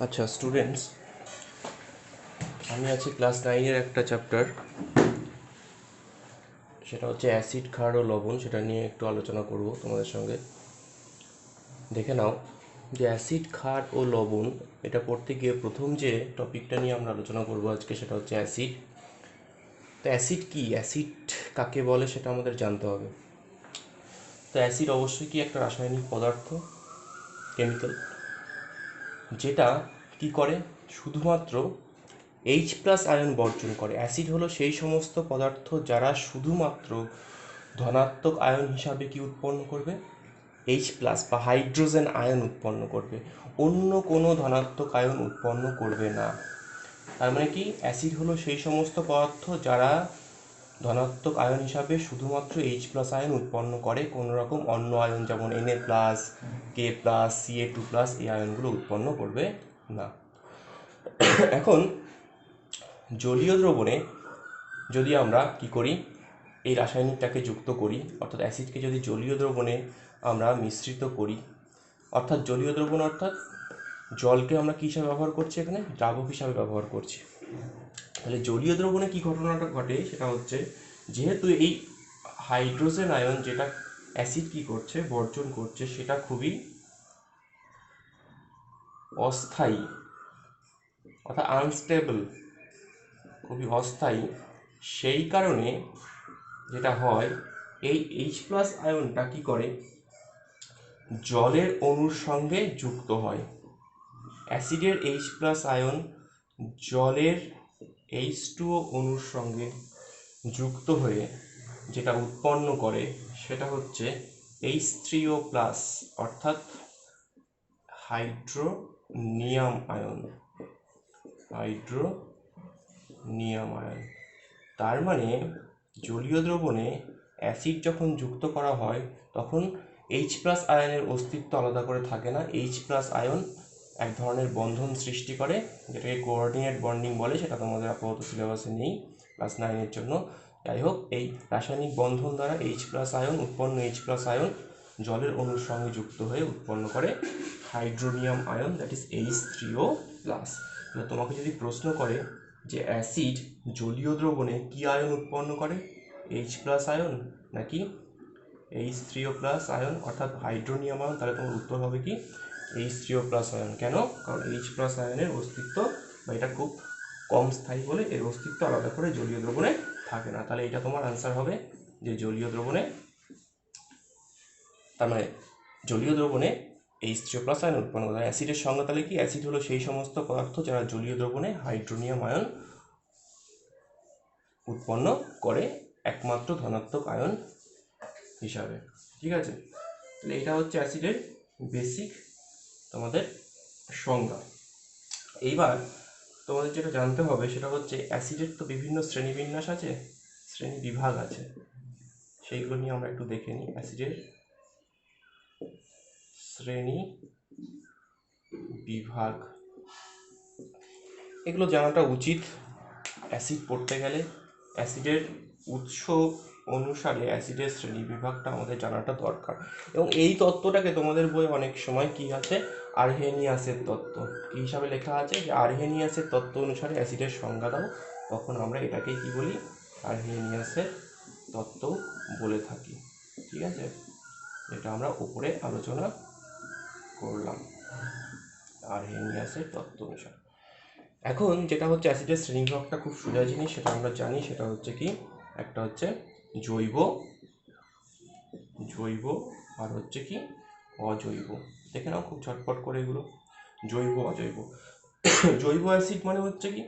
আচ্ছা স্টুডেন্টস, আমি আছি ক্লাস 9-এর একটা চ্যাপ্টার, সেটা হচ্ছে অ্যাসিড, ক্ষার ও লবণ। সেটা নিয়ে একটু আলোচনা করব তোমাদের সঙ্গে। দেখে নাও যে অ্যাসিড, ক্ষার ও লবণ এটা পড়তে গিয়ে প্রথম যে টপিকটা নিয়ে আমরা আলোচনা করব আজকে, সেটা হচ্ছে অ্যাসিড। তো অ্যাসিড কি, অ্যাসিড কাকে বলে সেটা আমাদের জানতে হবে। তো অ্যাসিড অবশ্যই কি একটা রাসায়নিক পদার্থ, কেমিক্যাল, যেটা কি করে শুধুমাত্র এইচ প্লাস আয়ন বর্জন করে। অ্যাসিড হলো সেই সমস্ত পদার্থ যারা শুধুমাত্র ধনাত্মক আয়ন হিসাবে কি উৎপন্ন করবে, এইচ প্লাস বা হাইড্রোজেন আয়ন উৎপন্ন করবে, অন্য কোনো ধনাত্মক আয়ন উৎপন্ন করবে না। তার মানে কি, অ্যাসিড হলো সেই সমস্ত পদার্থ যারা ধনাত্মক আয়ন হিসাবে শুধুমাত্র এইচ প্লাস আয়ন উৎপন্ন করে, কোনো রকম অন্য আয়ন যেমন Na plus, K plus, Ca2 plus এই আয়নগুলো উৎপন্ন করবে না। এখন জলীয় দ্রবণে যদি আমরা কি করি, এই রাসায়নিকটাকে যুক্ত করি, অর্থাৎ অ্যাসিডকে যদি জলীয় দ্রবণে আমরা মিশ্রিত করি, অর্থাৎ জলীয় দ্রবণ অর্থাৎ জলকে আমরা কী হিসাবে ব্যবহার করছি, এখানে দ্রাবক হিসাবে ব্যবহার করছি। তাহলে জলীয় দ্রবণে কী ঘটনাটা ঘটে সেটা হচ্ছে, যেহেতু এই হাইড্রোজেন আয়ন যেটা অ্যাসিড কী করছে, বর্জন করছে, সেটা খুবই অস্থায়ী অর্থাৎ আনস্টেবল, খুবই অস্থায়ী। সেই কারণে যেটা হয়, এই এইচ প্লাস আয়নটা কী করে, জলের অণুর সঙ্গে যুক্ত হয়। অ্যাসিডের এইচ প্লাস আয়ন জলের H2O অণুর সঙ্গে যুক্ত হয়ে যেটা উৎপন্ন করে সেটা হচ্ছে H3O প্লাস, অর্থাৎ হাইড্রোনিয়াম আয়ন। হাইড্রোনিয়াম আয়ন তার মানে জলীয় দ্রবণে অ্যাসিড যখন যুক্ত করা হয় তখন এইচ প্লাস আয়নের অস্তিত্ব আলাদা করে থাকে না। এইচ প্লাস আয়ন এক ধরনের বন্ধন সৃষ্টি করে, যেটাকে কোঅর্ডিনেট বন্ডিং বলে। সেটা তোমাদের আপাতত সিলেবাসে নেই ক্লাস 9-এর জন্য। যাই হোক, এই রাসায়নিক বন্ধন দ্বারা এইচ প্লাস আয়ন, উৎপন্ন এইচ প্লাস আয়ন জলের অণুর সঙ্গে যুক্ত হয়ে উৎপন্ন করে hydronium ion, that is H3O plus. তোমাকে যদি প্রশ্ন করে যে অ্যাসিড জলীয় দ্রবণে কি আয়ন উৎপন্ন করে, এইচ প্লাস আয়ন নাকি H3O প্লাস আয়ন অর্থাৎ হাইড্রোনিয়াম আয়ন, তাহলে তোমার উত্তর হবে কি H3O প্লাস আয়ন। কেন? কারণ এইচ প্লাস আয়নের অস্তিত্ব বা এটা খুব কম স্থায়ী বলে এর অস্তিত্ব আলাদা করে জলীয় দ্রবণে থাকে না। তাহলে এটা তোমার আনসার হবে যে জলীয় দ্রবণে, তার মানে জলীয় দ্রবণে H3O প্লাস আয়ন উৎপন্ন করে। অ্যাসিডের সংজ্ঞা তাহলে কি, অ্যাসিড হলো সেই সমস্ত পদার্থ যারা জলীয় দ্রবণে হাইড্রোনিয়াম আয়ন উৎপন্ন করে একমাত্র ধনাত্মক আয়ন হিসাবে। ঠিক আছে, তাহলে এটা হচ্ছে অ্যাসিডের বেসিক তোমাদের সংজ্ঞা। এইবার তোমাদের যেটা জানতে হবে সেটা হচ্ছে, অ্যাসিডের তো বিভিন্ন শ্রেণীবিন্যাস আছে, শ্রেণী বিভাগ আছে, সেইগুলো নিয়ে আমরা একটু দেখে নিই। অ্যাসিডের শ্রেণী বিভাগ, এগুলো জানাটা উচিত অ্যাসিড পড়তে গেলে। অ্যাসিডের উৎস অনুসারে অ্যাসিডের শ্রেণী বিভাগটা আমাদের জানাটা দরকার। এবং এই তত্ত্বটাকে তোমাদের বই অনেক সময় কি আছে, আরহেনিয়াসের তত্ত্ব কী হিসাবে লেখা আছে, যে আরহেনিয়াসের তত্ত্ব অনুসারে অ্যাসিডের সংজ্ঞা দাও। তখন আমরা এটাকেই কি বলি, আরহেনিয়াসের তত্ত্ব বলে থাকি। ঠিক আছে, এটা আমরা উপরে আলোচনা করলাম আরহেনিয়াসের তত্ত্ব অনুসারে। এখন যেটা হচ্ছে অ্যাসিডের শ্রেণীবিভাগটা খুব সোজা জিনিস, সেটা আমরা জানি। সেটা হচ্ছে কি, একটা হচ্ছে জৈব, আর হচ্ছে কি অজৈব। দেখে নাও খুব ঝটপট করে এগুলো, জৈব অজৈব। জৈব অ্যাসিড মানে হচ্ছে কি,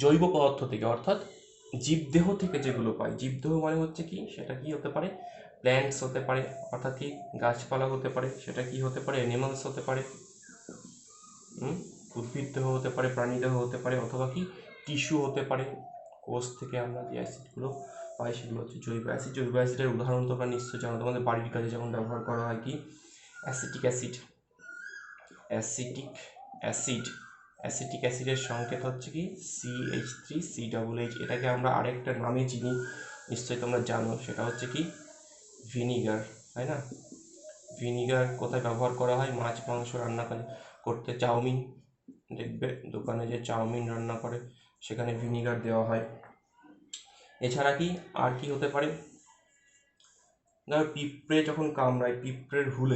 জৈব পদার্থ থেকে অর্থাৎ জীবদেহ থেকে যেগুলো পাই। জীবদেহ মানে হচ্ছে কি, সেটা কি হতে পারে, প্ল্যান্টস হতে পারে, অর্থাৎ কি গাছপালা হতে পারে, সেটা কি হতে পারে, অ্যানিমালস হতে পারে, উদ্ভিদ দেহ হতে পারে, প্রাণী দেহ হতে পারে, অথবা কি টিস্যু হতে পারে। কোষ থেকে আমরা যে অ্যাসিডগুলো পাই সেগুলো হচ্ছে জৈব অ্যাসিড। জৈব অ্যাসিডের উদাহরণ তোমরা নিশ্চয়ই জানো, তোমাদের বাড়ির কাজে যেমন ব্যবহার করা হয় কি, অ্যাসিটিক অ্যাসিড। অ্যাসিটিক অ্যাসিডের সংকেত হচ্ছে কি CH3CH। এটাকে আমরা আরেকটা নামে চিনি, নিশ্চয়ই তোমরা জানো, সেটা হচ্ছে কি ভিনিগার, তাই না? ভিনিগার কোথায় ব্যবহার করা হয়, মাছ মাংস রান্নাকালে। করতে। চাউমিন দেখবে দোকানে যে চাউমিন রান্না করে সেখানে ভিনিগার দেওয়া হয়। এছাড়া কি আর কি হতে পারে, ধর পিঁপড়ে যখন কামড়ায়, পিঁপড়ের হুল,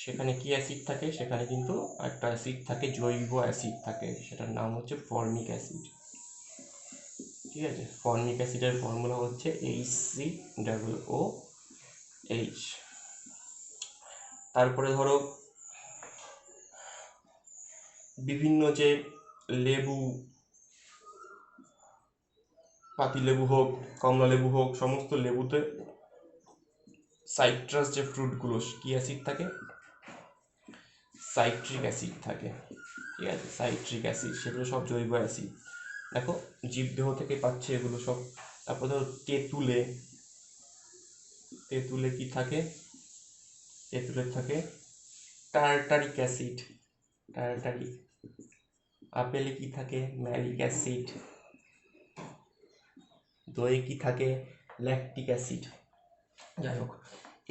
সেখানে কি অ্যাসিড থাকে, সেখানে কিন্তু একটা অ্যাসিড থাকে, জৈব অ্যাসিড থাকে, সেটার নাম হচ্ছে ফর্মিক অ্যাসিড। ঠিক আছে, ফর্মিক অ্যাসিডের ফর্মুলা হচ্ছে HCOOH। তারপরে ধরো বিভিন্ন যে লেবু, পাতিলেবু হোক, কমলা লেবু হোক, সমস্ত লেবুতে সাইট্রাস যে ফ্রুটগুলো, কি অ্যাসিড থাকে, সাইট্রিক অ্যাসিড থাকে। ঠিক আছে, সাইট্রিক অ্যাসিড, সেগুলো সব জৈব অ্যাসিড। দেখো জীবদেহ থেকে পাচ্ছে এগুলো সব। তারপর ধরো তেঁতুলে কি থাকে, তেঁতুলের থাকে টার্টারিক অ্যাসিড, টার্টারিক। আপেলে কি থাকে, ম্যালিক অ্যাসিড। দইয়ে কি থাকে, ল্যাকটিক অ্যাসিড। যাই হোক,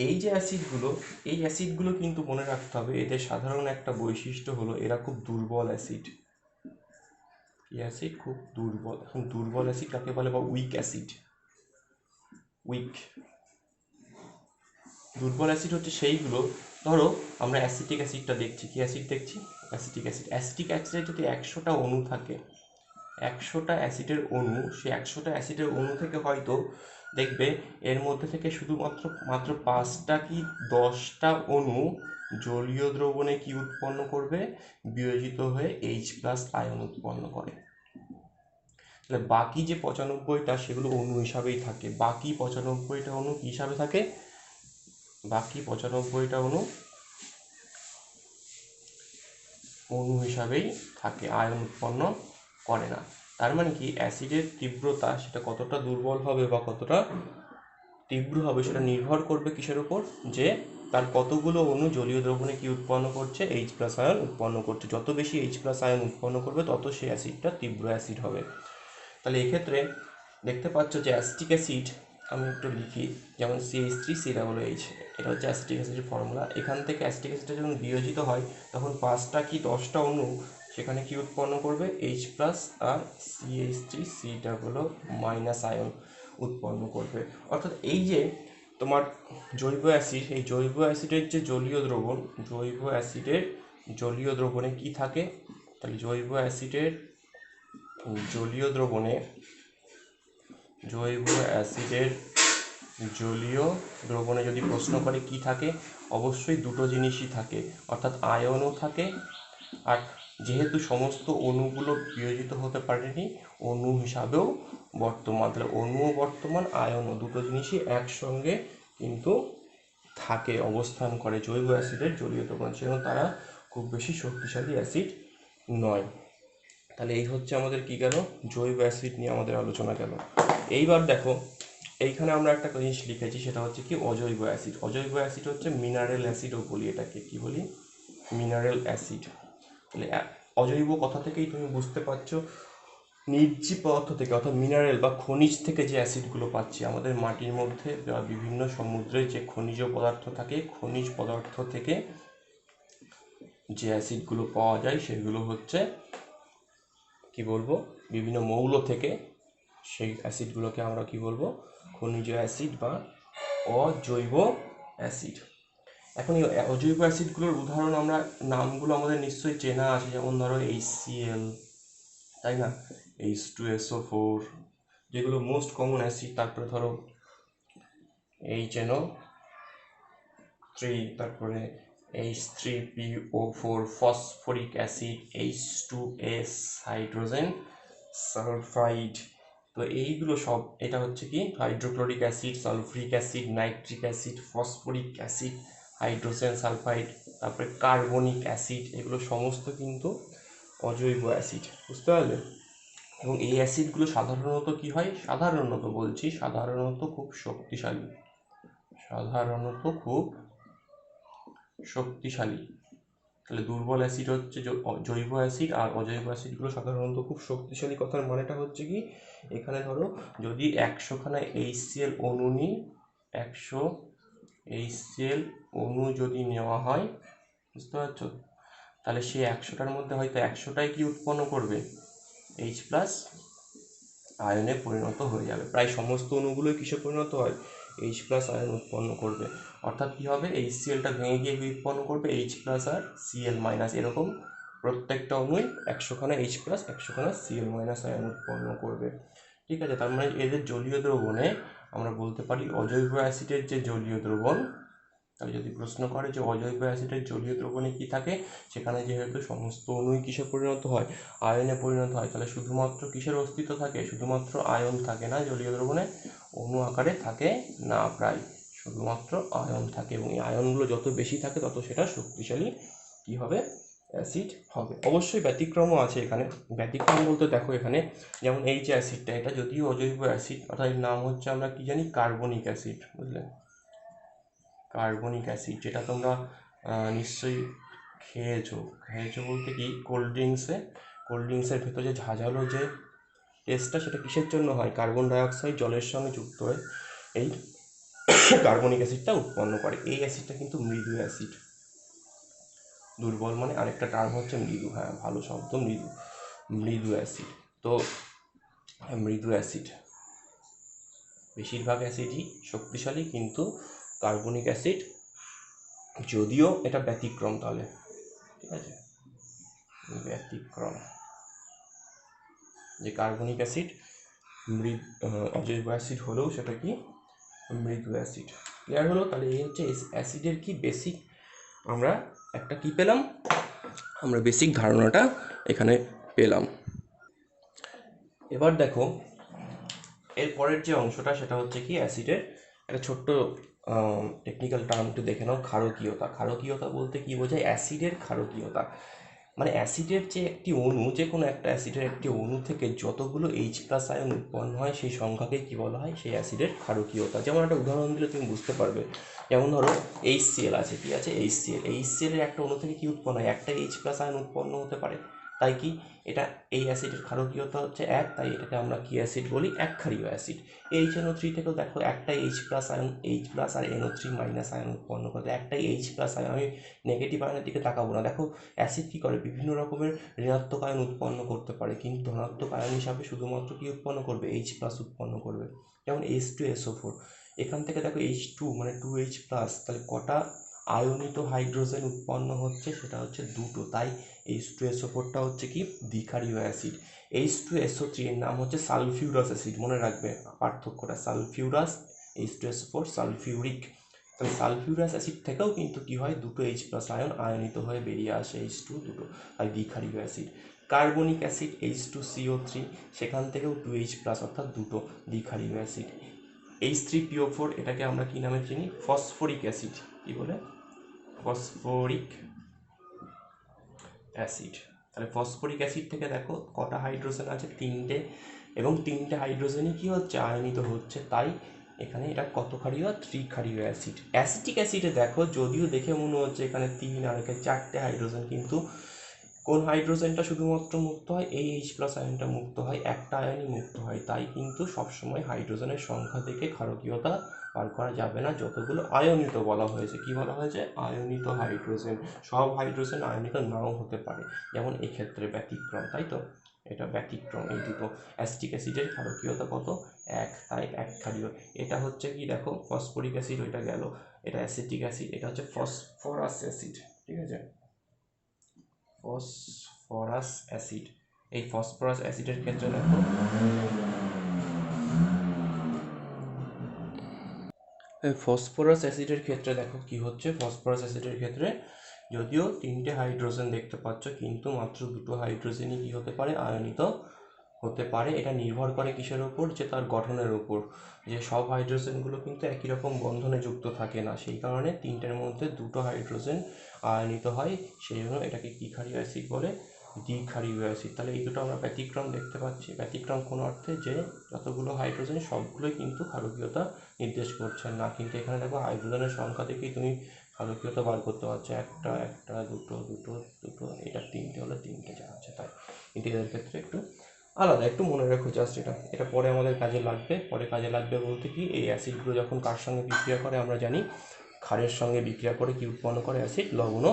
এই যে অ্যাসিডগুলো, এই অ্যাসিডগুলো কিন্তু মনে রাখতে হবে, এদের সাধারণ একটা বৈশিষ্ট্য হলো এরা খুব দুর্বল অ্যাসিড। এই অ্যাসিড খুব দুর্বল। এখন দুর্বল অ্যাসিড কাকে বলে, বা উইক অ্যাসিড। দুর্বল অ্যাসিড হচ্ছে সেইগুলো, ধরো আমরা অ্যাসিটিক অ্যাসিডটা দেখছি, কি অ্যাসিড দেখছি, অ্যাসিটিক অ্যাসিড। অ্যাসিটিক অ্যাসিডে যদি 100টা অণু থাকে, 100টা অ্যাসিডের অণু, সেই 100টা অ্যাসিডের অণু থেকে হয়তো দেখবে এর মধ্যে থেকে শুধুমাত্র 5টা কি 10টা অণু জলীয় দ্রবণে কি উৎপন্ন করবে, বিয়োজিত হয়ে H+ আয়ন উৎপন্ন করে। তাহলে বাকি যে 95টা সেগুলো অণু হিসাবেই থাকে। বাকি 95টা অণু কি হিসাবে থাকে, বাকি 95টা অণু হিসাবেই থাকে, আয়ন উৎপন্ন করে না। তার মানে কি, অ্যাসিডের তীব্রতা সেটা কতটা দুর্বল হবে বা কতটা তীব্র হবে সেটা নির্ভর করবে কিসের উপর, যে তার কতগুলো অণু জলীয় দ্রবণে কি উৎপন্ন করছে, H+ আয়ন উৎপন্ন করছে। যত বেশি H+ আয়ন উৎপন্ন করবে তত সেই অ্যাসিডটা তীব্র অ্যাসিড হবে। তাহলে এক্ষেত্রে দেখতে পাচ্ছ যে অ্যাসিটিক অ্যাসিড, আমি একটু লিখি, যেমন CH3COOH, এটা হচ্ছে অ্যাসিটিক অ্যাসিডের ফর্মুলা। এখান থেকে অ্যাসিটিক অ্যাসিডটা যখন বিয়োজিত হয় তখন 5টা কি 10টা অণু সেখানে কি উৎপন্ন করবে, H+ আর CH3COO- আয়ন উৎপন্ন করবে। অর্থাৎ এই যে তোমার জৈব অ্যাসিড, এই জৈব অ্যাসিডের যে জলীয় দ্রবণ, জৈব অ্যাসিডের জলীয় দ্রবণে কি থাকে, তাহলে জৈব অ্যাসিডের জলীয় দ্রবণে, জৈব অ্যাসিডের জলীয় দ্রবণে যদি প্রশ্ন করে কি থাকে, অবশ্যই দুটো জিনিসই থাকে, অর্থাৎ আয়নও থাকে, আর যেহেতু সমস্ত অণুগুলো বিয়োজিত হতে পারেনি, অণু হিসাবেও বর্তমান। তাহলে অণুও বর্তমান, আয়নও, দুটো জিনিসই একসঙ্গে কিন্তু থাকে, অবস্থান করে জৈব অ্যাসিডের জলীয় দ্রবণ, সেজন্য তারা খুব বেশি শক্তিশালী অ্যাসিড নয়। তাহলে এই হচ্ছে আমাদের কি গেল, জৈব অ্যাসিড নিয়ে আমাদের আলোচনা গেল। এইবার দেখো এইখানে আমরা একটা জিনিস লিখেছি, সেটা হচ্ছে কি অজৈব অ্যাসিড। অজৈব অ্যাসিড হচ্ছে মিনারেল অ্যাসিডও বলি এটাকে, কি বলি, মিনারেল অ্যাসিড। তাহলে অজৈব কথা থেকেই তুমি বুঝতে পারছো, নির্জীব পদার্থ থেকে অর্থাৎ মিনারেল বা খনিজ থেকে যে অ্যাসিডগুলো পাচ্ছি, আমাদের মাটির মধ্যে বা বিভিন্ন সমুদ্রে যে খনিজ পদার্থ থাকে, খনিজ পদার্থ থেকে যে অ্যাসিডগুলো পাওয়া যায় সেগুলো হচ্ছে কি বলবো, বিভিন্ন মৌল থেকে সেই অ্যাসিডগুলোকে আমরা কি বলবো, খনিজ অ্যাসিড বা অজৈব অ্যাসিড। এখন এই অজৈব অ্যাসিডগুলোর উদাহরণ, আমরা নামগুলো আমাদের নিশ্চয়ই চেনা আছে, যেমন ধরো HCl, তাই না, H2SO4, যেগুলো মোস্ট কমন অ্যাসিড। তারপরে ধরো HNO3, তারপরে H3PO4 phosphoric acid, H2S hydrogen sulphide. তো এইগুলো সব, এটা হচ্ছে কি hydrochloric acid, sulphuric acid, nitric acid, phosphoric acid, hydrogen sulphide, তারপরে কার্বনিক অ্যাসিড, এগুলো সমস্ত কিন্তু অজৈব অ্যাসিড। বুঝতে পারলে? এবং এই অ্যাসিডগুলো সাধারণত কি হয়, সাধারণত বলছি, সাধারণত খুব শক্তিশালী, সাধারণত খুব শক্তিশালী। তাহলে দুর্বল অ্যাসিড হচ্ছে জৈব অ্যাসিড, আর অজৈব অ্যাসিডগুলো সাধারণত খুব শক্তিশালী। কথার মানেটা হচ্ছে কি, এখানে ধরো যদি 100খানা HCl অণু নিই, 100 HCl অণু যদি নেওয়া হয়, বুঝতে পারছো, তাহলে সেই 100টার মধ্যে হয়তো 100টাই কি উৎপন্ন করবে, H প্লাস আয়নে পরিণত হয়ে যাবে। প্রায় সমস্ত অণুগুলোই কিসে পরিণত হয়, H প্লাস আয়ন উৎপন্ন করবে। অর্থাৎ কী হবে, HClটা ভেঙে গিয়ে কি উৎপন্ন করবে, H প্লাস আর Cl মাইনাস, এরকম প্রত্যেকটা অণুই 100খানা H প্লাস 100খানা Cl মাইনাস আয়ন উৎপন্ন করবে। ঠিক আছে, তার মানে এদের জলীয় দ্রবণে আমরা বলতে পারি অজৈব অ্যাসিডের যে জলীয় দ্রবণ, তাহলে যদি প্রশ্ন করে যে অজৈব অ্যাসিডের জলীয় দ্রবণে কি থাকে, সেখানে যেহেতু সমস্ত অণুই কিসে পরিণত হয়, আয়নে পরিণত হয়, তাহলে শুধুমাত্র কিসের অস্তিত্ব থাকে, শুধুমাত্র আয়ন থাকে না জলীয় দ্রবণে, অণু আকারে থাকে না, প্রায় শুধুমাত্র আয়ন থাকে, এবং এই আয়নগুলো যত বেশি থাকে তত সেটা শক্তিশালী কি হবে, অ্যাসিড হবে। অবশ্যই ব্যতিক্রমও আছে এখানে। ব্যতিক্রম বলতে দেখো এখানে যেমন এই যে অ্যাসিডটা, এটা যদিও অজৈব অ্যাসিড, অর্থাৎ এর নাম হচ্ছে আমরা কি জানি, কার্বনিক অ্যাসিড, বুঝলে, কার্বনিক অ্যাসিড, যেটা তোমরা নিশ্চয়ই খেয়েছো বলতে কি, কোল্ড ড্রিঙ্কসের ভেতর যে ঝাঁঝালো যে টেস্টটা, সেটা কিসের জন্য হয়, কার্বন ডাইঅক্সাইড জলের সঙ্গে যুক্ত হয়ে এই কার্বনিক অ্যাসিডটা উৎপন্ন করে। এই অ্যাসিডটা কিন্তু মৃদু অ্যাসিড, দুর্বল মানে আরেকটা টার্ম হচ্ছে মৃদু, হ্যাঁ ভালো শব্দ, মৃদু অ্যাসিড। তো মৃদু অ্যাসিড, বেশিরভাগ অ্যাসিডই শক্তিশালী, কিন্তু কার্বনিক অ্যাসিড যদিও এটা ব্যতিক্রম, তাহলে ঠিক আছে, ব্যতিক্রম, যে কার্বনিক অ্যাসিড অজৈব অ্যাসিড হলেও সেটা কি মৃদু অ্যাসিড। ক্লিয়ার হলো? তাহলে এই হচ্ছে অ্যাসিডের কি বেসিক, আমরা একটা কি পেলাম, আমরা বেসিক ধারণাটা এখানে পেলাম। এবার দেখো এর পরের যে অংশটা, সেটা হচ্ছে কি অ্যাসিডের একটা ছোট্ট টেকনিক্যাল টার্ম একটু দেখে নাও, ক্ষারকীয়তা। ক্ষারকীয়তা বলতে কি বোঝায়, অ্যাসিডের ক্ষারকীয়তা মানে অ্যাসিডের যে একটি অণু, যে কোনো একটা অ্যাসিডের একটি অণু থেকে যতগুলো H প্লাস আয়ন উৎপন্ন হয়, সেই সংখ্যাকে কি বলা হয়, সেই অ্যাসিডের ক্ষারকীয়তা। যেমন একটা উদাহরণ দিলে তুমি বুঝতে পারবে, যেমন ধরো HCl আছে, কি আছে, HCl এর একটা অণু থেকে কি উৎপন্ন হয়, একটা H প্লাস আয়ন উৎপন্ন হতে পারে, তাই কি এটা, এই অ্যাসিডের ক্ষারকীয়তা হচ্ছে 1, তাই এটাকে আমরা কি অ্যাসিড বলি, একক্ষারীয় অ্যাসিড। HNO3 থেকেও দেখো একটাই H প্লাস আয়ন, H প্লাস আর NO3 মাইনাস আয়ন উৎপন্ন করে, একটাই H প্লাস আয়ন। আমি নেগেটিভ আয়নের দিকে তাকাবো না, দেখো অ্যাসিড কী করে, বিভিন্ন রকমের ঋণাত্মক আয়ন উৎপন্ন করতে পারে, কিন্তু ধনাত্মক আয়ন হিসাবে শুধুমাত্র কি উৎপন্ন করবে, H প্লাস উৎপন্ন করবে। যেমন H2SO4, এখান থেকে দেখো H2 মানে 2H প্লাস, তাহলে কটা আয়নিত হাইড্রোজেন উৎপন্ন হচ্ছে, সেটা হচ্ছে দুটো, তাই H2SO4টা হচ্ছে কি দ্বিক্ষারীয় অ্যাসিড। H2SO3 এর নাম হচ্ছে সালফিউরাস অ্যাসিড, মনে রাখবে পার্থক্যটা, সালফিউরাস, H2SO4 সালফিউরিক। তাহলে সালফিউরাস অ্যাসিড থেকেও কিন্তু কি হয়, দুটো H প্লাস আয়ন আয়নিত হয়ে বেরিয়ে আসে, H2 দুটো, আর দ্বিক্ষারীয় অ্যাসিড। কার্বনিক অ্যাসিড H2CO3, সেখান থেকেও 2H প্লাস অর্থাৎ দুটো দ্বিক্ষারীয় অ্যাসিড। H3PO4, এটাকে আমরা কি নামে চিনি, ফসফরিক অ্যাসিড, কি বলে, ফসফরিক অ্যাসিড। তাহলে ফসফরিক অ্যাসিড থেকে দেখো কটা হাইড্রোজেন আছে, 3টে, এবং 3টে হাইড্রোজেনই কি হচ্ছে, আয়নিত হচ্ছে, তাই এখানে এটা কত ক্ষারীয়, ত্রিক্ষারীয় অ্যাসিড। অ্যাসিটিক অ্যাসিডে দেখো যদিও দেখে মনে হচ্ছে এখানে 3 আর এখানে 4টে হাইড্রোজেন, কিন্তু কোন হাইড্রোজেনটা শুধুমাত্র মুক্ত হয়, এই H প্লাস আয়নটা মুক্ত হয়, একটা আয়নই মুক্ত হয়, তাই কিন্তু সবসময় হাইড্রোজেনের সংখ্যা থেকে ক্ষারকীয়তা বার করা যাবে না। যতগুলো আয়নিত বলা হয়েছে, কি বলা হয়েছে, আয়নিত হাইড্রোজেন, সব হাইড্রোজেন আয়নিত নাও হতে পারে, যেমন এক্ষেত্রে ব্যতিক্রম, তাই তো, এটা ব্যতিক্রম। এই দুটো অ্যাসিটিক অ্যাসিডের ক্ষারকীয়তা কত, 1, তাই একক্ষারীয়। এটা হচ্ছে কি দেখো ফসফরিক অ্যাসিড, ওইটা গেল, এটা অ্যাসিটিক অ্যাসিড, এটা হচ্ছে ফসফরাস অ্যাসিড, ঠিক আছে, ফসফরাস অ্যাসিড। এই ফসফরাস অ্যাসিডের ক্ষেত্রে দেখো ফসফরাস অ্যাসিডের ক্ষেত্রে দেখো কি হচ্ছে, ফসফরাস অ্যাসিডের ক্ষেত্রে যদিও 3টে হাইড্রোজেন দেখতে পাচ্ছ, কিন্তু মাত্র 2টো হাইড্রোজেনই কি হতে পারে, আয়নিত হতে পারে। এটা নির্ভর করে কিসের ওপর, যে তার গঠনের ওপর, যে সব হাইড্রোজেনগুলো কিন্তু একই রকম বন্ধনে যুক্ত থাকে না, সেই কারণে 3টের মধ্যে 2টো হাইড্রোজেন আয়নিত হয়, সেই জন্য এটাকে কি ক্ষারীয় অ্যাসিড বলে, দ্বিক্ষারীয় অ্যাসিড। তাহলে এই দুটো আমরা ব্যতিক্রম দেখতে পাচ্ছি। ব্যতিক্রম কোন অর্থে, যে যতগুলো হাইড্রোজেন সবগুলোই কিন্তু ক্ষারকীয়তা নির্দেশ করছে না, কিন্তু এখানে দেখো হাইড্রোজেনের সংখ্যা থেকেই তুমি ক্ষারকীয়তা বার করতে পারছো, একটা দুটো, এটা 3টে হলে 3টে যা আছে তাই, কিন্তু এদের ক্ষেত্রে একটু আলাদা, একটু মনে রেখো জাস্ট এটা, এটা পরে আমাদের কাজে লাগবে। পরে কাজে লাগবে বলতে কি, এই অ্যাসিডগুলো যখন কার সঙ্গে বিক্রিয়া করে আমরা জানি, ক্ষারের সঙ্গে বিক্রিয়া করে কি উৎপন্ন করে, অ্যাসিড, লবণ ও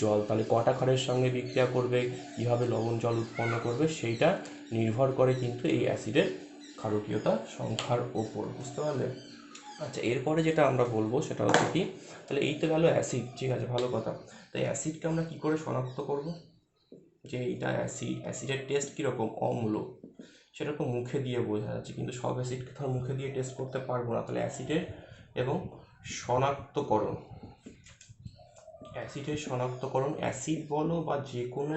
জল। তাহলে কটা ক্ষারের সঙ্গে বিক্রিয়া করবে, কীভাবে লবণ জল উৎপন্ন করবে, সেইটা নির্ভর করে কিন্তু এই অ্যাসিডের ক্ষারকীয়তা সংখ্যার ওপর। বুঝতে পারলে? আচ্ছা, এরপরে যেটা আমরা বলবো সেটা হচ্ছে কি, তাহলে এই তো গেল অ্যাসিড, ঠিক আছে, ভালো কথা। তাই অ্যাসিডকে আমরা কী করে শনাক্ত করব যে এইটা অ্যাসিড? অ্যাসিডের টেস্ট কীরকম? অম্ল, সেটা তো মুখে দিয়ে বোঝা যাচ্ছে, কিন্তু সব অ্যাসিডকে তো মুখে দিয়ে টেস্ট করতে পারবো না। তাহলে অ্যাসিডের এবং শনাক্তকরণ, অ্যাসিডের শনাক্তকরণ, অ্যাসিড বলো বা যে কোনো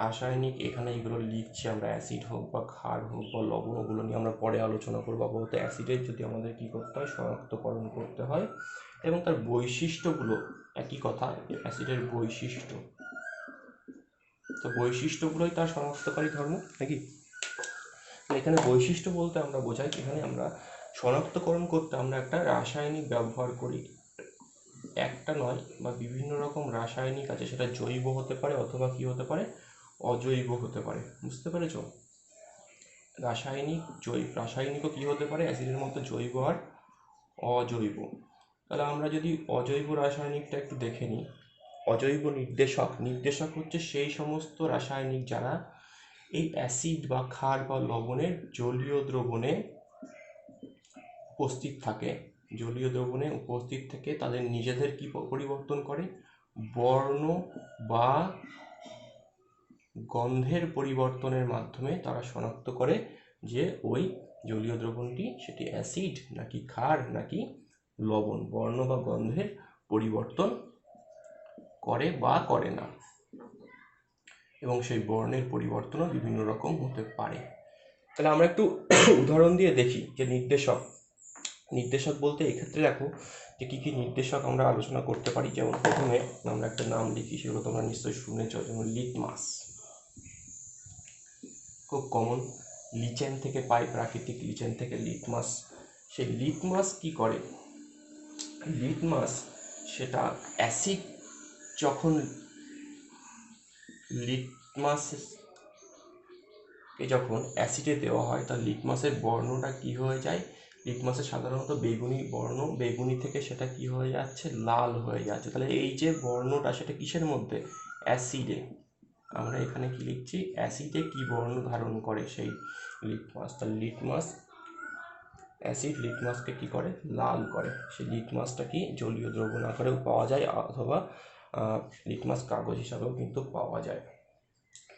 রাসায়নিক, এখানে এগুলো লিখছি আমরা, অ্যাসিড হোক বা ক্ষার হোক বা লবণ, ওগুলো নিয়ে আমরা পরে আলোচনা করবো। আপাতত অ্যাসিডের যদি আমাদের কী করতে হয়, শনাক্তকরণ করতে হয়, এবং তার বৈশিষ্ট্যগুলো, একই কথা, অ্যাসিডের বৈশিষ্ট্য, তো বৈশিষ্ট্যগুলোই তার শনাক্তকারী ধর্ম নাকি। তো এখানে বৈশিষ্ট্য বলতে আমরা বোঝাই, এখানে আমরা শনাক্তকরণ করতে আমরা একটা রাসায়নিক ব্যবহার করি। একটা নয়, বা বিভিন্ন রকম রাসায়নিক আছে, সেটা জৈব হতে পারে অথবা কি হতে পারে, অজৈব হতে পারে। বুঝতে পেরেছ? রাসায়নিকও কি হতে পারে অ্যাসিডের মতো, জৈব আর অজৈব। তাহলে আমরা যদি অজৈব রাসায়নিকটা একটু দেখে নিই। অজৈব নির্দেশক হচ্ছে সেই সমস্ত রাসায়নিক যারা এই অ্যাসিড বা ক্ষার বা লবণের জলীয় দ্রবণে উপস্থিত থাকে, জলীয় দ্রবণে উপস্থিত থেকে তাদের নিজেদের কি পরিবর্তন করে, বর্ণ বা গন্ধের পরিবর্তনের মাধ্যমে তারা শনাক্ত করে যে ওই জলীয় দ্রবণটি সেটি অ্যাসিড নাকি ক্ষার নাকি লবণ। বর্ণ বা গন্ধের পরিবর্তন করে বা করে না, এবং সেই বর্ণের পরিবর্তনও বিভিন্ন রকম হতে পারে। তাহলে আমরা একটু উদাহরণ দিয়ে দেখি যে নির্দেশক বলতে এক্ষেত্রে দেখো যে কী কী নির্দেশক আমরা আলোচনা করতে পারি। যেমন প্রথমে আমরা একটা নাম লিখি, সেগুলো তোমরা নিশ্চয়ই শুনেছ, যেমন লিটমাস, খুব কমন, লিচেন থেকে পাই, প্রাকৃতিক লিচেন থেকে লিটমাস। সেই লিটমাস কি করে, লিটমাস সেটা অ্যাসিড, যখন যখন অ্যাসিডে দেওয়া হয়, তার লিটমাসের বর্ণটা কি হয়ে যায়, লিটমাসের সাধারণত বেগুনি বর্ণ, বেগুনি থেকে সেটা কি হয়ে যাচ্ছে, লাল হয়ে যাচ্ছে। তাহলে এই যে বর্ণটা, সেটা কিসের মধ্যে, অ্যাসিডে। আমরা এখানে কি লিখছি, অ্যাসিডে কি বর্ণ ধারণ করে সেই লিটমাস। তাহলে লিটমাস, অ্যাসিড লিটমাসকে কি করে, লাল করে। সেই লিটমাসটা কি জলীয় দ্রবণ আকারেও পাওয়া যায়, অথবা লিটমাস কাগজ হিসাবেও কিন্তু পাওয়া যায়।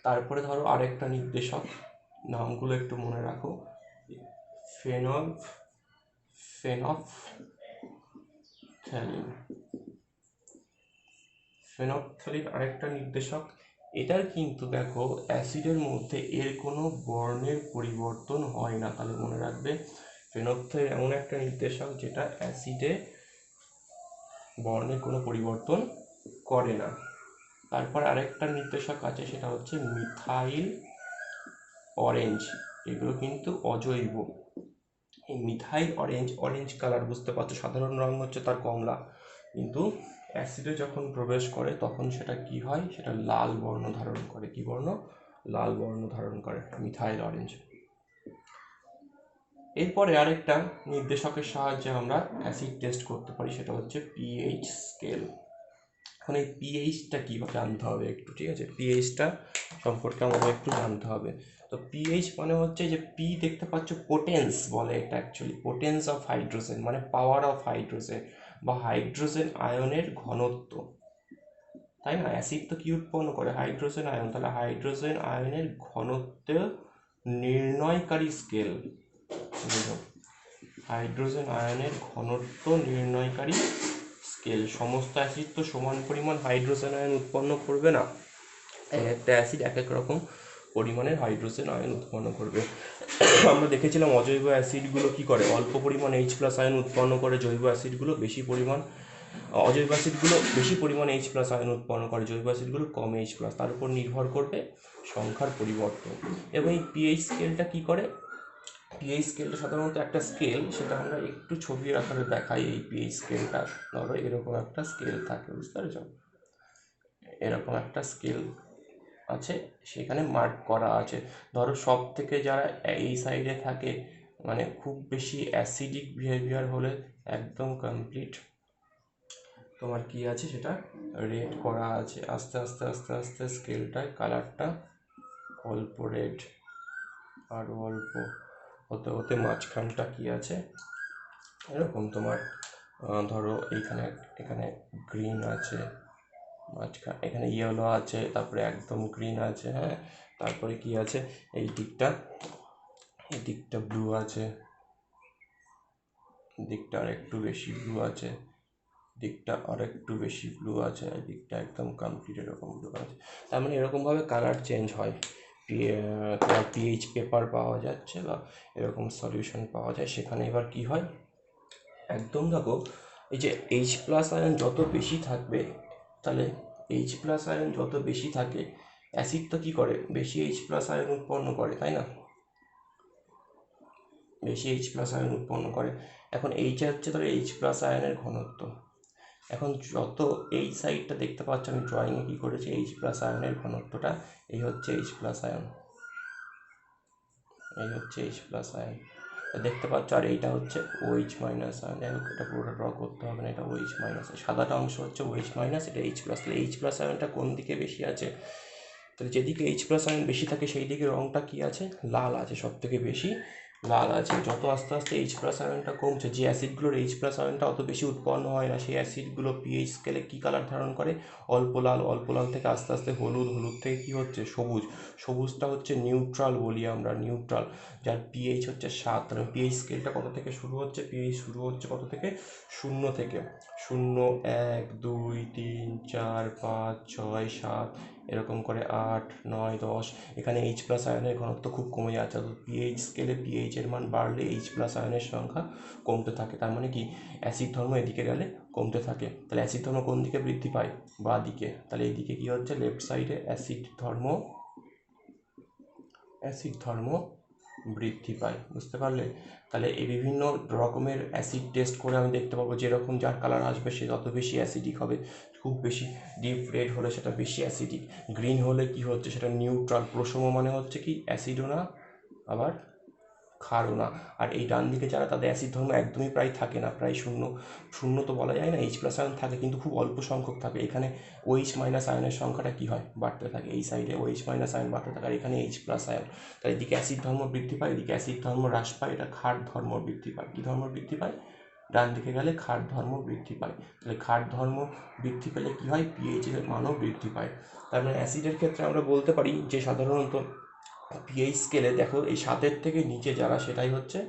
তারপরে ধরো আরেকটা নির্দেশক, নামগুলো একটু মনে রাখো, ফেনফথ্যালিন। ফেনফথ্যালিন আরেকটা নির্দেশক। এটার কিন্তু দেখো অ্যাসিডের মধ্যে এর কোনো বর্ণের পরিবর্তন হয় না। তাহলে মনে রাখবে, ফেনফথ্যালিন এমন একটা নির্দেশক যেটা অ্যাসিডে বর্ণের কোনো পরিবর্তন করে না। তারপর আরেকটা নির্দেশক আছে, সেটা হচ্ছে মিথাইল অরেঞ্জ। এগুলো কিন্তু অজৈব। এই মিথাইল অরেঞ্জ কালার, বুঝতে পারছো, সাধারণ রঙ হচ্ছে তার কমলা, কিন্তু অ্যাসিডে যখন প্রবেশ করে তখন সেটা কি হয়, সেটা লাল বর্ণ ধারণ করে। কি বর্ণ, লাল বর্ণ ধারণ করে, মিথাইল অরেঞ্জ। এরপরে আরেকটা নির্দেশকের সাহায্যে আমরা অ্যাসিড টেস্ট করতে পারি, সেটা হচ্ছে পিএইচ স্কেল। এখন এই পিএইচটা কী জানতে হবে একটু, ঠিক আছে, পিএইচটা সম্পর্কে আমাদের একটু জানতে হবে। তো পিএইচ মানে হচ্ছে যে, পি দেখতে পাচ্ছ, পোটেন্স বলে এটা, অ্যাকচুয়ালি পোটেন্স অফ হাইড্রোজেন, মানে পাওয়ার অফ হাইড্রোজেন বা হাইড্রোজেন আয়নের ঘনত্ব, তাই না? অ্যাসিড তো কি উৎপন্ন করে, হাইড্রোজেন আয়ন। তাহলে হাইড্রোজেন আয়নের ঘনত্ব নির্ণয়কারী স্কেল, বুঝো, হাইড্রোজেন আয়নের ঘনত্ব নির্ণয়কারী স্কেল। সমস্ত অ্যাসিড তো সমান পরিমাণ হাইড্রোজেন আয়ন উৎপন্ন করবে না, একটা অ্যাসিড এক এক রকম পরিমাণের হাইড্রোজেন আয়ন উৎপন্ন করবে। আমরা দেখেছিলাম অজৈব অ্যাসিডগুলো কি করে, অল্প পরিমাণ H+ আয়ন উৎপন্ন করে, অজৈব অ্যাসিডগুলো বেশি পরিমাণ H+ আয়ন উৎপন্ন করে, জৈব অ্যাসিডগুলো কম H+। তার উপর নির্ভর করবে সংখ্যার পরিবর্তন। এবং এই পিএইচ স্কেলটা কি করে, পিএইচ স্কেলটা সাধারণত একটা স্কেল, সেটা আমরা একটু ছবির আকারে দেখাই। এই পিএইচ স্কেলটা ধরো এরকম একটা স্কেল থাকে, বুঝতে পেরেছ, এরকম একটা স্কেল আছে সেখানে মার্ক করা আছে। ধরো সব থেকে যারা এই সাইডে থাকে মানে খুব বেশি অ্যাসিডিক বিহেভিয়ার হলে একদম কমপ্লিট তোমার কি আছে সেটা রেড করা আছে। আস্তে আস্তে আস্তে আস্তে স্কেলটায় কালারটা অল্প রেড, আরও অল্প হতে হতে মাঝখানটা কি আছে এরকম তোমার ধরো এইখানে এখানে গ্রিন আছে, মাঝখানে এখানে ইয়েলো আছে, তারপরে একদম গ্রিন আছে, হ্যাঁ, তারপরে কি আছে এই দিকটা ব্লু আছে, দিকটা আর একটু বেশি ব্লু আছে, দিকটা আর একটু বেশি ব্লু আছে, এই দিকটা একদম কমপ্লিট এরকম ব্লু আছে। তার মানে এরকমভাবে কালার চেঞ্জ হয়। তোমার পিএইচ পেপার পাওয়া যাচ্ছে বা এরকম সলিউশন পাওয়া যায়, সেখানে এবার কি হয় একদম দেখো এই যে এইচ প্লাস আয়ন যত বেশি থাকবে, তাহলে এইচ প্লাস আয়ন যত বেশি থাকে অ্যাসিড তো কী করে বেশি এইচ প্লাস আয়ন উৎপন্ন করে, তাই না, বেশি এইচ প্লাস আয়ন উৎপন্ন করে। এখন এইচ হচ্ছে ধরো এইচ প্লাস আয়নের ঘনত্ব। এখন যত এই সাইডটা দেখতে পাচ্ছ আমি ড্রয়িংয়ে কী করেছি, এইচ প্লাস আয়নের ঘনত্বটা এই হচ্ছে এইচ প্লাস আয়ন, এই হচ্ছে এইচ প্লাস আয়ন দেখতে পাচ্ছ, আর এইটা হচ্ছে ওইচ মাইনাস আয়ন। যাই হোক এটা পুরোটা ড্র করতে হবে না, এটা ওইচ মাইনাস, সাদাটা অংশ হচ্ছে ওইচ মাইনাস, এটা এইচ প্লাস। তাহলে এইচ প্লাস আয়নটা কোন দিকে বেশি আছে, তাহলে যেদিকে এইচ প্লাস আয়ন বেশি থাকে সেই দিকে রঙটা কী আছে, লাল আছে, সব থেকে বেশি লাল আছে। যত আস্তে আস্তে এইচ প্লাস আয়নটা কমছে, যে অ্যাসিডগুলোর এইচ প্লাস আয়নটা অত বেশি উৎপন্ন হয় না সেই অ্যাসিডগুলো পিএইচ স্কেলে কী কালার ধারণ করে, অল্প লাল, অল্প লাল থেকে আস্তে আস্তে হলুদ, হলুদ থেকে কী হচ্ছে সবুজ, সবুজটা হচ্ছে নিউট্রাল বলি আমরা, নিউট্রাল, যার পিএইচ হচ্ছে 7। তাহলে পিএইচ স্কেলটা কত থেকে শুরু হচ্ছে, পিএইচ শুরু হচ্ছে কত থেকে, 0 থেকে, 0, 1, 2, 3, 4, 5, 6, 7 এরকম করে 8, 9, 10। এখানে এইচ প্লাস আয়নের ঘনত্ব খুব কমে যাচ্ছে, তো পিএইচ স্কেলে পিএইচের মান বাড়লে এইচ প্লাস আয়নের সংখ্যা কমতে থাকে। তার মানে কি অ্যাসিড ধর্ম এদিকে গেলে কমতে থাকে। তাহলে অ্যাসিড ধর্ম কোন দিকে বৃদ্ধি পায়, বাঁ দিকে। তাহলে এইদিকে কি হচ্ছে, লেফট সাইডে অ্যাসিড ধর্ম বৃদ্ধি পায়, বুঝতে পারলে। তাহলে এই বিভিন্ন রকমের অ্যাসিড টেস্ট করে আমি দেখতে পাবো যেরকম যার কালার আসবে সে যত বেশি অ্যাসিডিক হবে, খুব বেশি ডিপ রেড হলে সেটা বেশি অ্যাসিডিক, গ্রিন হলে কি হচ্ছে সেটা নিউট্রাল, প্রশম মানে হচ্ছে কি অ্যাসিডও না আবার ক্ষারও না। আর এই ডান দিকে যারা তাদের অ্যাসিড ধর্ম একদমই প্রায় থাকে না, প্রায় শূন্য, শূন্য তো বলা যায় না, এইচ প্লাস আয়ন থাকে কিন্তু খুব অল্প সংখ্যক থাকে। এখানে ওইচ মাইনাস আয়নের সংখ্যাটা কী হয়, বাড়তে থাকে, এই সাইডে ওইচ মাইনাস আয়ন বাড়তে থাকে, আর এখানে এইচ প্লাস আয়ন। তাই এদিকে অ্যাসিড ধর্ম বৃদ্ধি পায়, এদিকে অ্যাসিড ধর্ম হ্রাস পায়, এটা ক্ষার ধর্ম বৃদ্ধি পায়। কী ধর্ম বৃদ্ধি পায়, ডান দিকে গেলে ক্ষার ধর্ম বৃদ্ধি পায়। তাহলে ক্ষার ধর্ম বৃদ্ধি পেলে কী হয়, পিএইচের মানও বৃদ্ধি পায়। তার মানে অ্যাসিডের ক্ষেত্রে আমরা বলতে পারি যে সাধারণত পিএইচ স্কেলে দেখো এই 7 থেকে নিচে যারা সেটাই হচ্ছে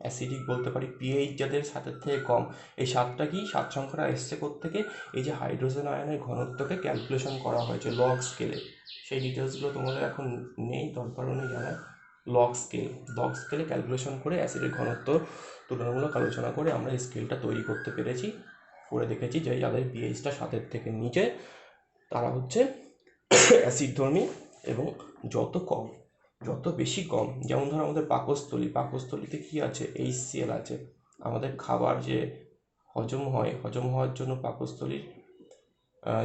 অ্যাসিডিক বলতে পারি। পিএইচ যাদের 7 থেকে কম, এই 7টা কি, 7 সংখ্যাটা এসছে থেকে এই যে হাইড্রোজেন আয়নের ঘনত্বকে ক্যালকুলেশন করা হয়েছে লগ স্কেলে। সেই ডিটেলসগুলো তোমাদের এখন নেই, দরকারও নেই জানার। লগ স্কেলে ক্যালকুলেশন করে অ্যাসিডের ঘনত্ব তুলনামূলক আলোচনা করে আমরা এই স্কেলটা তৈরি করতে পেরেছি, করে দেখেছি যে যাদের পিএইচটা 7 থেকে নিচে তারা হচ্ছে অ্যাসিডধর্মী, এবং যত বেশি কম, যেমন ধরো আমাদের পাকস্থলীতে কি আছে, HCl আছে। আমাদের খাবার যে হজম হওয়ার জন্য পাকস্থলীর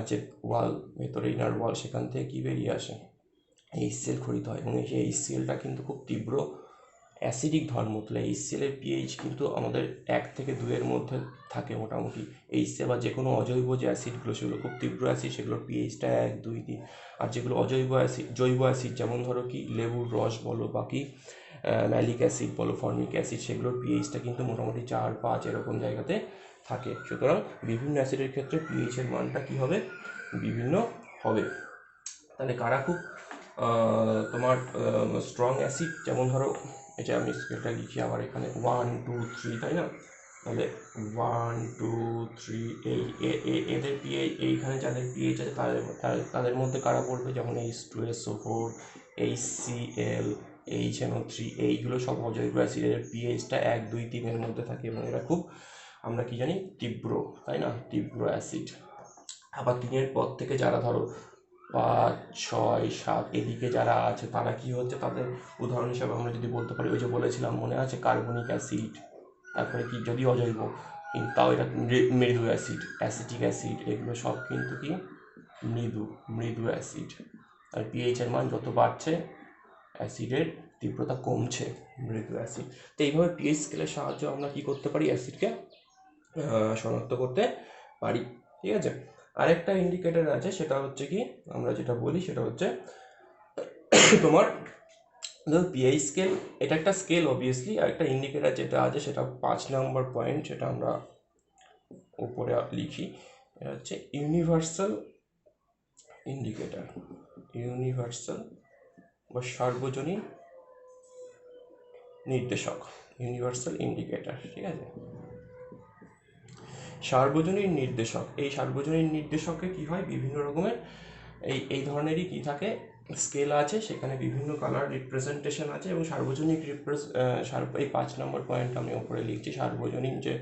যে ওয়াল, ভেতরে ইনার ওয়াল, সেখান থেকে কি বেরিয়ে আসে, HCl ক্ষরিত হয়, এবং এই HClটা কিন্তু খুব তীব্র অ্যাসিডিক ধর্ম। তাহলে HCl এর পিএইচ কিন্তু আমাদের 1 থেকে 2 মধ্যে থাকে মোটামুটি। HCl বা যে কোনো অজৈব যে অ্যাসিডগুলো সেগুলো খুব তীব্র অ্যাসিড, সেগুলোর পিএইচটা 1, 2, 3। আর যেগুলো জৈব অ্যাসিড, যেমন ধরো কি লেবুর রস বলো, বাকি ম্যালিক অ্যাসিড বলো, ফর্মিক অ্যাসিড, সেগুলোর পিএইচটা কিন্তু মোটামুটি 4, 5 এরকম জায়গাতে থাকে। সুতরাং বিভিন্ন অ্যাসিডের ক্ষেত্রে পিএইচের মানটা কী হবে, বিভিন্ন হবে। তাহলে কারা খুব তোমার স্ট্রং অ্যাসিড, যেমন ধরো এটা আমি স্কেলটা লিখি আবার এখানে 1, 2, 3, তাই না। তাহলে 1, 2, 3 এদের পিএইচ, এইখানে যাদের পিএইচ আছে তাদের মধ্যে কারা পড়বে, যেমন H2SO4, HCl, HNO3, এইগুলো সব অজৈব অ্যাসিড, এর পিএইচটা 1, 2, 3 মধ্যে থাকে, এবং এরা খুব আমরা কি জানি তীব্র, তাই না, তীব্র অ্যাসিড। আবার 3 পর থেকে যারা ধরো 5, 6, 7 এদিকে যারা আছে তারা কি হচ্ছে, তাদের উদাহরণ হিসাবে আমরা যদি বলতে পারি, ওই যে বলেছিলাম মনে আছে কার্বনিক অ্যাসিড, তারপরে কি যদি অজৈব কিন্তু তাও এটা মৃদু অ্যাসিড, অ্যাসিটিক অ্যাসিড, এগুলো সব কিন্তু কি মৃদু অ্যাসিড। আর পিএইচ এর মান যত বাড়ছে অ্যাসিডের তীব্রতা কমছে, মৃদু অ্যাসিড। তো এইভাবে পিএইচ স্কেলের সাহায্যে আমরা কী করতে পারি, অ্যাসিডকে শনাক্ত করতে পারি। ঠিক আছে, আরেকটা ইন্ডিকেটর আছে, সেটা হচ্ছে কি আমরা যেটা বলি সেটা হচ্ছে তোমার পিএইচ স্কেল, এটা একটা স্কেল অবভিয়াসলি, আর একটা ইন্ডিকেটর যেটা আছে সেটা 5 নম্বর পয়েন্ট, সেটা আমরা উপরে লিখি, এটা হচ্ছে ইউনিভার্সাল ইন্ডিকেটর, ইউনিভার্সাল বা সার্বজনীন নির্দেশক, ইউনিভার্সাল ইন্ডিকেটর। ঠিক আছে, সার্বজনীন নির্দেশক, এই সার্বজনীন নির্দেশকে কি হয়, বিভিন্ন রকমের এই ধরনেরই কি থাকে, স্কেল আছে, সেখানে বিভিন্ন কালার রিপ্রেজেন্টেশন আছে, এবং সার্বজনীন এই 5 নম্বর পয়েন্ট আমি উপরে লিখছি, সার্বজনীন যে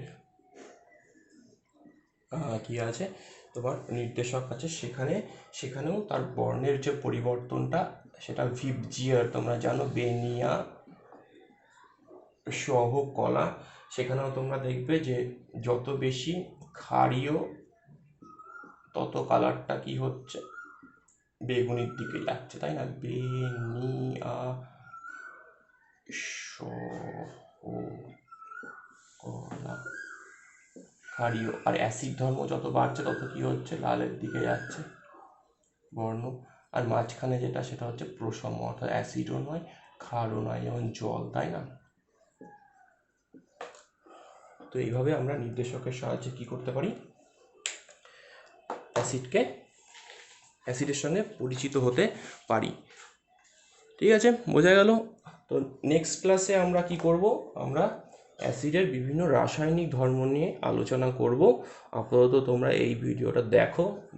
কি আছে তোমার নির্দেশক আছে, সেখানেও তার বর্ণের যে পরিবর্তনটা, সেটা ভিপজিআর, তোমরা জানো বেনিয়া সহ কলা, সেখানেও তোমরা দেখবে যে যত বেশি ক্ষারীয় তত কালারটা কি হচ্ছে, বেগুনির দিকে যাচ্ছে, তাই না, বেনিয়া সহ কলা ক্ষারীয়। আর অ্যাসিড ধর্ম যত বাড়ছে তত কি হচ্ছে, লালের দিকে যাচ্ছে বর্ণ। আর মাঝখানে যেটা সেটা হচ্ছে প্রসম, অর্থাৎ অ্যাসিডও নয় ক্ষারও নয়, যেমন জল, তাই না। তো এইভাবে আমরা নির্দেশকের সাহায্যে কি করতে পারি, অ্যাসিডের সঙ্গে পরিচিত হতে পারি। ঠিক আছে, বোঝা গেল। তো নেক্সট ক্লাসে আমরা কি করব, আমরা অ্যাসিডের বিভিন্ন রাসায়নিক ধর্ম নিয়ে আলোচনা করব। আপাতত তোমরা এই ভিডিওটা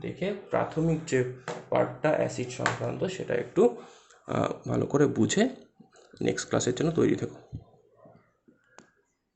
দেখে প্রাথমিক যে পার্টটা অ্যাসিড সংক্রান্ত সেটা একটু ভালো করে বুঝে নেক্সট ক্লাসের জন্য তৈরি থেকো।